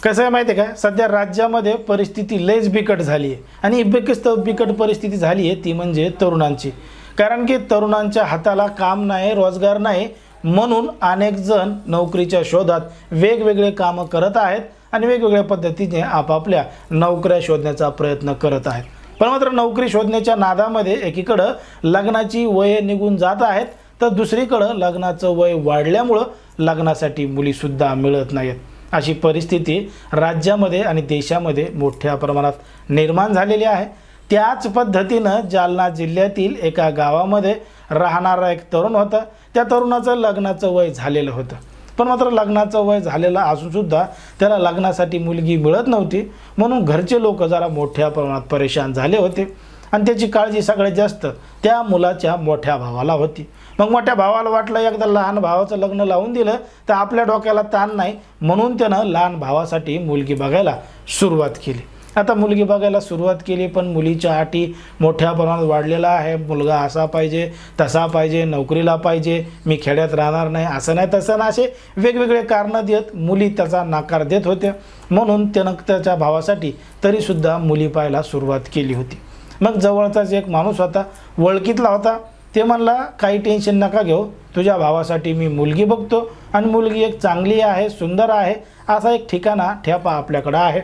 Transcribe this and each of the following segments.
कसं आहे माहिती आहे का, सध्या राज्यामध्ये परिस्थिती लयच बिकट झाली आहे आणि बिकट परिस्थिती झाली आहे ती म्हणजे तरुणांची. कारण की तरुणांच्या हाताला काम नाही, रोजगार नाही, म्हणून अनेक जण नोकरीच्या शोधात वेगवेगळे कामं करत आहेत आणि वेगवेगळ्या पद्धतीने आपापल्या नोकऱ्या शोधण्याचा प्रयत्न करत आहेत. पण मात्र नोकरी शोधण्याच्या नादामध्ये एकीकडं लग्नाची वय निघून जात आहेत, तर दुसरीकडं लग्नाचं वय वाढल्यामुळं लग्नासाठी मुलीसुद्धा मिळत नाहीत. अशी परिस्थिती राज्यामध्ये आणि देशामध्ये मोठ्या प्रमाणात निर्माण झालेली आहे. त्याच पद्धतीनं जालना जिल्ह्यातील एका गावामध्ये राहणारा एक तरुण होता. त्या तरुणाचं लग्नाचं वय झालेलं होतं, पण मात्र लग्नाचं वय झालेलं असूनसुद्धा त्याला लग्नासाठी मुलगी मिळत नव्हती. म्हणून घरचे लोक जरा मोठ्या प्रमाणात परेशान झाले होते आणि त्याची काळजी सगळ्यात जास्त त्या मुलाच्या मोठ्या भावाला होती. मग मोठ्या भावाला वाटलं एकदा लहान भावाचं लग्न लावून दिलं तर आपल्या डोक्याला ताण नाही, म्हणून त्यानं लहान भावासाठी मुलगी बघायला सुरुवात केली. आता मुलगी बघायला सुरुवात केली, पण मुलीच्या अटी मोठ्या प्रमाणात वाढलेला आहे. मुलगा असा पाहिजे, तसा पाहिजे, नोकरीला पाहिजे, मी खेड्यात राहणार नाही, असं नाही तसं नाही, असे वेगवेगळे कारणं देत मुली त्याचा नकार देत होत्या. म्हणून त्यानं त्याच्या भावासाठी तरीसुद्धा मुली पाहायला सुरुवात केली होती. मग जवळचाच एक माणूस होता, ओळखीतला होता. ते म्हणला काही टेन्शन नका घेऊ, तुझ्या भावासाठी मी मुलगी बघतो आणि मुलगी एक चांगली आहे, सुंदर आहे, असा एक ठेपा आपल्याकडं आहे.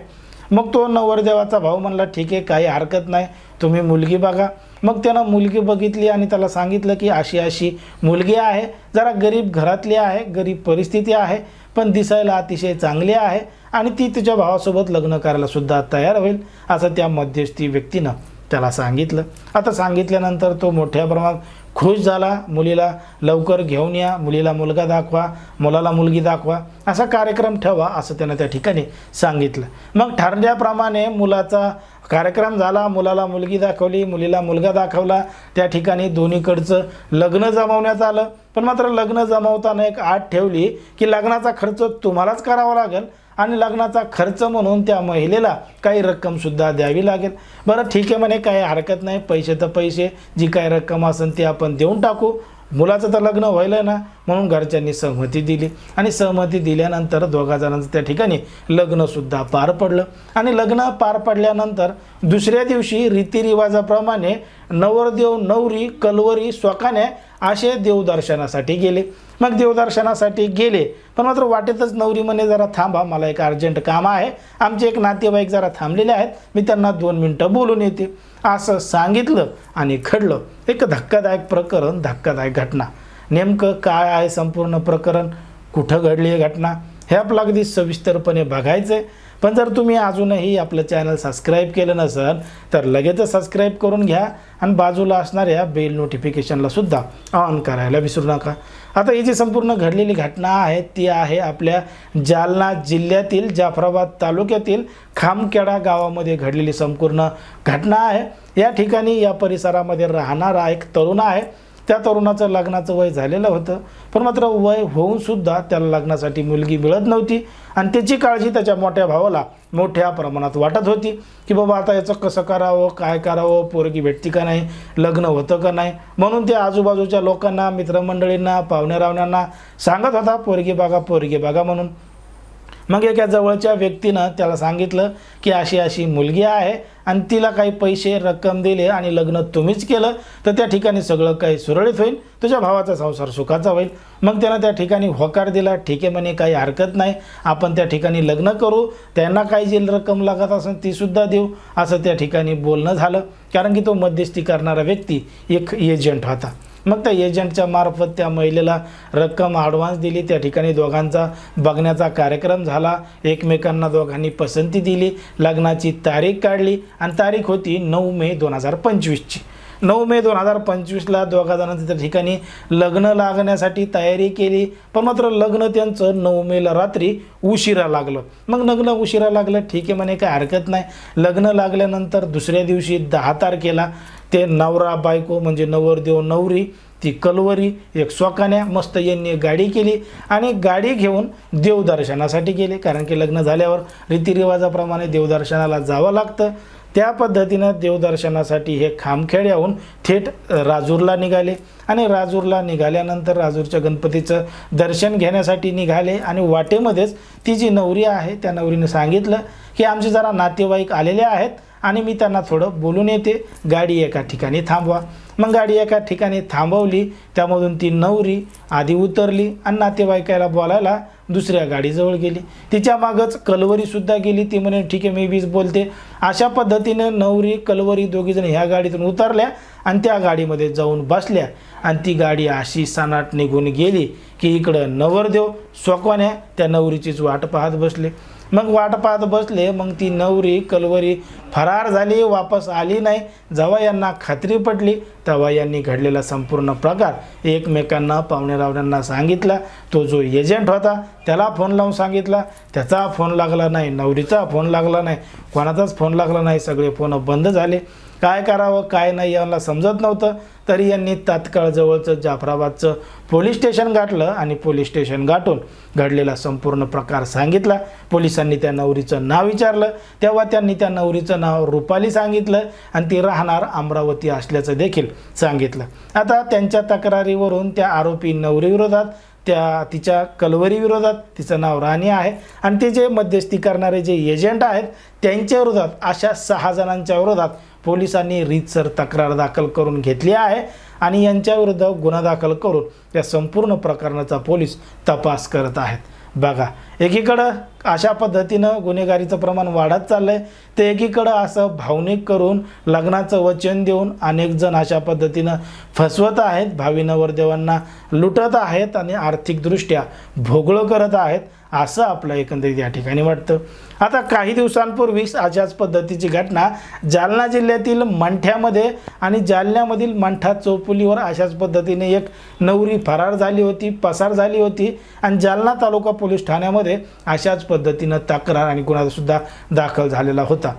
मग तो नवरदेवाचा भाऊ म्हणला ठीक आहे, काही हरकत नाही, तुम्ही मुलगी बघा. मग त्यानं मुलगी बघितली आणि त्याला सांगितलं की अशी अशी मुलगी आहे, जरा गरीब घरातली आहे, गरीब परिस्थिती आहे, पण दिसायला अतिशय चांगली आहे आणि ती तुझ्या भावासोबत लग्न करायला सुद्धा तयार होईल, असं त्या मध्यस्थी व्यक्तीनं त्याला सांगितलं. आता सांगितल्यानंतर तो मोठ्या प्रमाणात खुश झाला. मुलीला लवकर घेऊन या, मुलीला मुलगा दाखवा, मुलाला मुलगी दाखवा, असा कार्यक्रम ठेवा, असं त्यानं त्या ठिकाणी सांगितलं. मग ठरल्याप्रमाणे मुलाचा कार्यक्रम झाला. मुलाला मुलगी दाखवली, मुलीला मुलगा दाखवला. त्या ठिकाणी दोन्हीकडचं लग्न जमवण्यात आलं. पण मात्र लग्न जमवताना एक अट ठेवली की लग्नाचा खर्च तुम्हालाच करावा लागेल आणि लग्नाचा खर्च म्हणून त्या महिलेला काही रक्कमसुद्धा द्यावी लागेल. बरं ठीक आहे म्हणे, काही हरकत नाही, पैसे तर पैसे, जी काही रक्कम असेल ती आपण देऊन टाकू, मुलाचं तर लग्न व्हायलं ना. म्हणून घरच्यांनी सहमती दिली आणि सहमती दिल्यानंतर दोघा जणांचं त्या ठिकाणी लग्नसुद्धा पार पडलं. आणि लग्न पार पडल्यानंतर दुसऱ्या दिवशी रीतिरिवाजाप्रमाणे नवरदेव नवरी कलवरी स्वकाने असे देवदर्शनासाठी गेले. मग देवदर्शनासाठी गेले, पण मात्र वाटेतच नवरी म्हणे जरा थांबा, मला एक अर्जंट काम आहे, आमचे एक नातेवाईक जरा थांबलेले आहेत, मी त्यांना 2 मिनटं बोलून येते, असं सांगितलं आणि घडलं एक धक्कादायक प्रकरण, धक्कादायक घटना. नेमकं काय आहे संपूर्ण प्रकरण, कुठं घडली आहे घटना, हे आपलं अगदी सविस्तरपणे बघायचं आहे. पण जर तुम्ही अजूनही आपलं चॅनल सबस्क्राईब केलं नसेल तर लगेचच सबस्क्राईब करून घ्या आणि बाजूला असणाऱ्या बेल नोटिफिकेशनला सुद्धा ऑन करायला विसरू नका. आता ही जी संपूर्ण घडलेली घटना आहे ती आहे आपल्या जालना जिल्ह्यातील जाफराबाद तालुक्यातील खामखेडा गावामध्ये घडलेली संपूर्ण घटना आहे. या ठिकाणी या परिसरामध्ये राहणारा एक तरुण आहे. त्या तरुणाचं लग्नाचं वय झालेलं होतं, पण मात्र वय होऊनसुद्धा त्याला लग्नासाठी मुलगी मिळत नव्हती आणि त्याची काळजी त्याच्या मोठ्या भावाला मोठ्या प्रमाणात वाटत होती की बाबा आता याचं कसं करावं, काय करावं, पोरगी भेटती का नाही, लग्न होतं का नाही. म्हणून ते आजूबाजूच्या लोकांना, मित्रमंडळींना, पाहुण्यारावण्यांना सांगत होता पोरगी बघा म्हणून. मग एका जवळच्या व्यक्तीनं त्याला सांगितलं की अशी अशी मुलगी आहे आणि तिला काही पैसे रक्कम दिले आणि लग्न तुम्हीच केलं तर त्या ठिकाणी सगळं काही सुरळीत होईल, तुझ्या भावाचा संसार सुखाचा होईल. मग त्यानं त्या ठिकाणी होकार दिला. ठीक आहे म्हणे, काही हरकत नाही, आपण त्या ठिकाणी लग्न करू, त्यांना काही जी रक्कम लागत असेल तीसुद्धा देऊ, असं त्या ठिकाणी बोलणं झालं. कारण की तो मध्यस्थी करणारा व्यक्ती एक एजंट होता. मग त्या एजंटच्या मार्फत त्या महिलेला रक्कम ॲडव्हान्स दिली. त्या ठिकाणी दोघांचा बघण्याचा कार्यक्रम झाला. एकमेकांना दोघांनी पसंती दिली. लग्नाची तारीख काढली आणि तारीख होती 9 मे 2025ची. 9 मे 2025ला दोघा जणांचं त्या ठिकाणी लग्न लागण्यासाठी तयारी केली. पण मात्र लग्न त्यांचं 9 मेला रात्री उशिरा लागलं. मग लग्न उशिरा लागलं, ठीक आहे म्हणे, काय हरकत नाही. लग्न लागल्यानंतर दुसऱ्या दिवशी 10 तारखेला ते नवरा बायको म्हणजे नवरदेव नवरी, ती कलवरी, एक स्वकान्या मस्त यांनी गाडी केली आणि गाडी घेऊन देवदर्शनासाठी गेले. कारण की लग्न झाल्यावर रीतिरिवाजाप्रमाणे देवदर्शनाला जावं लागतं. त्या पद्धतीनं देवदर्शनासाठी हे खामखेड्याहून थेट राजूरला निघाले आणि राजूरला निघाल्यानंतर राजूरच्या गणपतीचं दर्शन घेण्यासाठी निघाले आणि वाटेमध्येच ती जी नवरी आहे त्या नवरीने सांगितलं की आमचे जरा नातेवाईक आलेले आहेत आणि मी त्यांना थोडं बोलून येते, गाडी एका ठिकाणी थांबवा. मग गाडी एका ठिकाणी थांबवली, त्यामधून ती नवरी आधी उतरली आणि नातेवाईकाला बोलायला दुसऱ्या गाडीजवळ गेली. तिच्या मागच कलवरीसुद्धा गेली. ती म्हणे ठीक आहे मी वीज बोलते. अशा पद्धतीने नवरी कलवरी दोघीजण ह्या गाडीतून उतरल्या आणि त्या गाडीमध्ये जाऊन बसल्या आणि ती गाडी अशी सनाट निघून गेली की इकडं नवरदेव स्वकवाने त्या नवरीचीच वाट पाहत बसले. मग वाट पाहत बसले. मग ती नवरी कलवरी फरार झाली, वापस आली नाही. जेव्हा यांना खात्री पटली तेव्हा यांनी घडलेला संपूर्ण प्रकार एकमेकांना पाहुणेरावण्यांना सांगितला. तो जो एजंट होता त्याला फोन लावून सांगितला, त्याचा फोन लागला नाही, नवरीचा फोन लागला नाही, कोणाचाच फोन लागला नाही. सगळे फोन बंद झाले. काय करावं काय नाही यांना समजत नव्हतं. तरी यांनी तात्काळ जवळचं जाफराबादचं पोलीस स्टेशन गाठलं आणि पोलीस स्टेशन गाठून घडलेला संपूर्ण प्रकार सांगितला. पोलिसांनी त्या नवरीचं नाव विचारलं तेव्हा त्यांनी त्या नवरीचं नाव रुपाली सांगितलं आणि ती राहणार अमरावती असल्याचं देखील सांगितलं. आता त्यांच्या तक्रारीवरून त्या आरोपी नवरीविरोधात तिच्या कलवरी विरोधात, तिचं नाव राणी आहे, आणि ते जे मध्यस्थी करणारे जे एजंट आहेत त्यांच्या विरोधात अशा 6 जणांच्या विरोधात पोलिसांनी रीतसर तक्रार दाखल करून घेतली आहे आणि यांच्या विरुद्ध गुन्हा दाखल करून या संपूर्ण प्रकरणाचा पोलीस तपास करत आहेत. बघा, एकीकडं अशा पद्धतीनं गुन्हेगारीचं प्रमाण वाढत चाललं आहे, तर एकीकडं असं भावनिक करून लग्नाचं वचन देऊन अनेक जण अशा पद्धतीनं फसवत आहेत, भावी नवरदेवांना लुटत आहेत आणि आर्थिकदृष्ट्या भोगळं करत आहेत, असं आपलं एकंदरीत या ठिकाणी वाटतं. आता काही दिवसांपूर्वीच अशाच पद्धतीची घटना जालना जिल्ह्यातील मंठ्यामध्ये आणि जालन्यामधील मंठा चौफुलीवर अशाच पद्धतीने एक नवरी फरार झाली होती, पसार झाली होती आणि जालना तालुका पोलीस ठाण्यामध्ये अशाच पद्धतीनं तक्रार आणि गुन्हासुद्धा दाखल झालेला होता.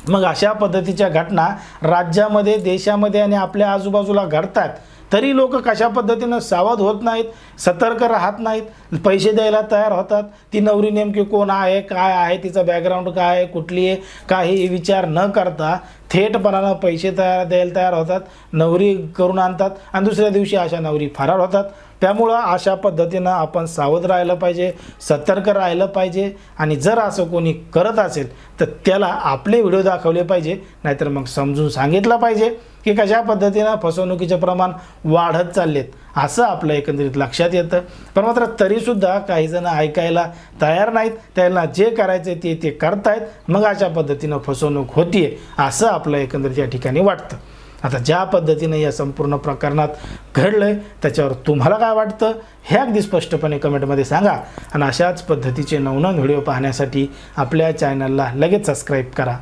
मग अशा पद्धतीच्या घटना राज्यामध्ये, देशामध्ये आणि आपल्या आजूबाजूला घडतात, तरी लोक कशा पद्धतीनं सावध होत नाहीत, सतर्क राहत नाहीत, पैसे द्यायला तयार होतात. ती नवरी नेमकी कोण आहे, काय आहे, तिचा बॅकग्राऊंड काय आहे, कुठली आहे, काही विचार न करता थेटपणानं पैसे द्यायला तयार होतात, नवरी करून आणतात आणि दुसऱ्या दिवशी अशा नवरी फरार होतात. त्यामुळं अशा पद्धतीनं आपण सावध राहिलं पाहिजे, सतर्क राहिलं पाहिजे आणि जर असं कोणी करत असेल तर त्याला आपले व्हिडिओ दाखवले पाहिजे, नाहीतर मग समजून सांगितलं पाहिजे की कशा पद्धतीनं फसवणुकीचे प्रमाण वाढत चाललेत, असं आपलं एकंदरीत लक्षात येतं. पण मात्र तरीसुद्धा काही जण ऐकायला तयार नाहीत, त्यांना जे करायचं ते करतायत, मग अशा पद्धतीनं फसवणूक होतीये असं आपलं एकंदरीत या ठिकाणी वाटतं. आता ज्या पद्धतीने या संपूर्ण प्रकरणात घडलंय त्याच्यावर तुम्हाला काय वाटतं हे अगदी स्पष्टपणे कमेंटमध्ये सांगा आणि अशाच पद्धतीचे नवनवीन व्हिडिओ पाहण्यासाठी आपल्या चॅनलला लगेच सबस्क्राईब करा.